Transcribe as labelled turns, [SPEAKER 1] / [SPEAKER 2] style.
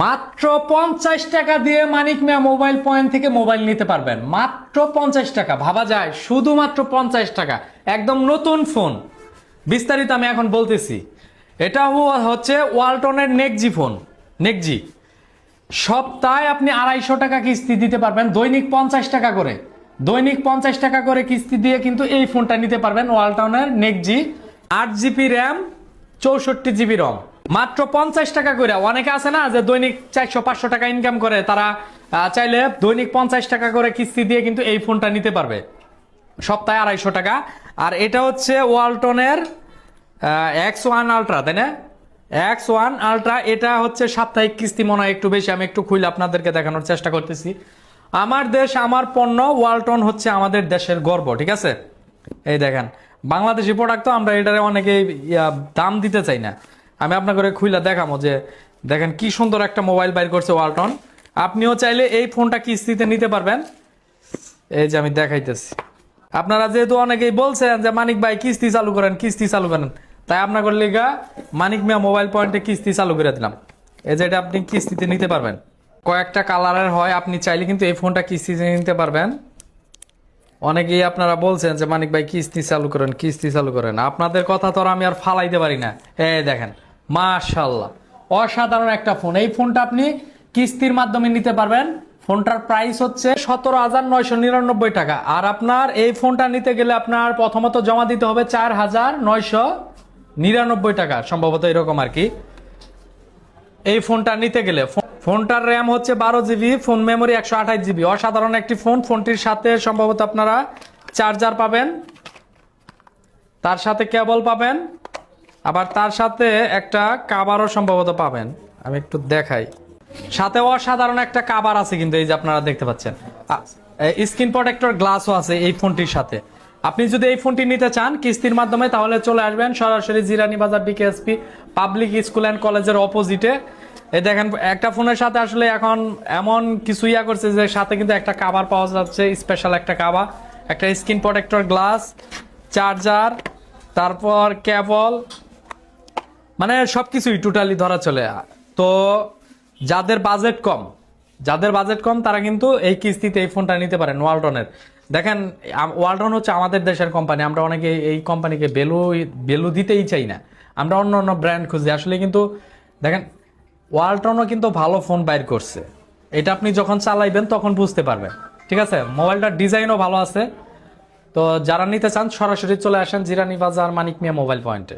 [SPEAKER 1] মাত্র 50 টাকা দিয়ে মানিক মিয়া মোবাইল পয়েন্ট থেকে মোবাইল নিতে পারবেন। মাত্র 50 টাকা, ভাবা যায়, শুধুমাত্র 50 টাকা, একদম নতুন ফোন। বিস্তারিত আমি এখন বলতেছি। এটা হচ্ছে ওয়ালটনের নেকজি ফোন, নেকজি। সপ্তাহে আপনি 250 টাকা কিস্তি দিতে পারবেন, দৈনিক 50 টাকা করে, দৈনিক 50 টাকা করে কিস্তি দিয়ে কিন্তু এই ফোনটা নিতে পারবেন। ওয়ালটনের নেকজি 8GB র্যাম, 64GB রম, মাত্র 50 টাকা করে। অনেকে আছে না যে দৈনিক 400-500 টাকা ইনকাম করে, তারা চাইলে দৈনিক 50 টাকা করে কিস্তি দিয়ে কিন্তু এই ফোনটা নিতে পারবে, সপ্তাহে 250 টাকা। আর এটা হচ্ছে ওয়ালটনের X1 আলট্রা, তাই না? X1 আলট্রা, এটা হচ্ছে সাপ্তাহিক কিস্তি মনে হয় একটু বেশি। আমি একটু খুলে আপনাদেরকে দেখানোর চেষ্টা করতেছি। আমার দেশ আমার পণ্য, ওয়ালটন হচ্ছে আমাদের দেশের গর্ব, ঠিক আছে? এই দেখেন, বাংলাদেশি প্রোডাক্ট তো আমরা এটারে অনেকে দাম দিতে চাই না। আমি আপনাকে খুলে দেখাবো যে দেখেন কি সুন্দর একটা মোবাইল বাইর করছে ওয়ালটন। আপনিও চাইলে এই ফোনটা কিস্তিতে নিতে পারবেন। এই যে আমি দেখাইতেছি। আপনারা যেহেতু অনেকেই বলছেন যে মানিক ভাই কিস্তি চালু করেন, কিস্তি চালু করেন, তাই আপনার লিগা মানিক মিয়া মোবাইল পয়েন্টে কিস্তি চালু করে দিলাম। এই যে এটা আপনি কিস্তিতে নিতে পারবেন, কয়েকটা কালারের হয়, আপনি চাইলে কিন্তু এই ফোনটা কিস্তিতে নিতে পারবেন। অনেকেই আপনারা বলছেন যে মানিক ভাই কিস্তি চালু করেন, কিস্তি চালু করেন, আপনাদের কথা তো আমি আর ফালাইতে পারি না। এই দেখেন, মাশাআল্লাহ, অসাধারণ একটা ফোন। এই ফোনটা আপনি কিস্তির মাধ্যমে নিতে পারবেন। ফোনটার প্রাইস হচ্ছে 17,999 টাকা। আর আপনার এই ফোনটা নিতে গেলে আপনার প্রথমত জমা দিতে হবে 4,999 টাকা, সম্ভবত এরকম আর কি। এই ফোনটা নিতে গেলে ফোনটার র্যাম হচ্ছে 12GB, ফোন মেমোরি 128GB। অসাধারণ একটি ফোন। ফোনটির সাথে সম্ভবত আপনারা চার্জার পাবেন, তার সাথে কেবল পাবেন, আবার তার সাথে একটা কাভারও সম্ভবত পাবেন। আমি একটু দেখাই, সাথে অসাধারণ একটা কাভার আছে কিন্তু, এই যে আপনারা দেখতে পাচ্ছেন, স্ক্রিন প্রোটেক্টর গ্লাসও আছে এই ফোনটির সাথে। আপনি যদি এই ফোনটি নিতে চান কিস্তির মাধ্যমে, তাহলে চলে আসবেন সরাসরি জিরানী বাজার ডিকেএসপি পাবলিক স্কুল অ্যান্ড কলেজের অপোজিটে। এই দেখেন, একটা ফোনের সাথে আসলে এখন এমন কিছু করছে যে সাথে কিন্তু একটা কাভার পাওয়া যাচ্ছে, স্পেশাল একটা কাভার, একটা স্ক্রিন প্রোটেক্টর গ্লাস, চার্জার, তারপর কেবল, মানে সবকিছুই টোটালি ধরা চলে। তো যাদের বাজেট কম তারা কিন্তু এই কিস্তিতে এই ফোনটা নিতে পারেন ওয়ালটনের। দেখেন, ওয়ালটন হচ্ছে আমাদের দেশের কোম্পানি, আমরা অনেকে এই কোম্পানিকে ভ্যালু দিতেই চাই না, আমরা অন্য অন্য ব্র্যান্ড খুঁজি আসলে। কিন্তু দেখেন, ওয়ালটনও কিন্তু ভালো ফোন বাইর করছে, এটা আপনি যখন চালাইবেন তখন বুঝতে পারবেন, ঠিক আছে? মোবাইলটার ডিজাইনও ভালো আছে। তো যারা নিতে চান সরাসরি চলে আসেন জিরানী বাজার মানিক মিয়া মোবাইল পয়েন্টে।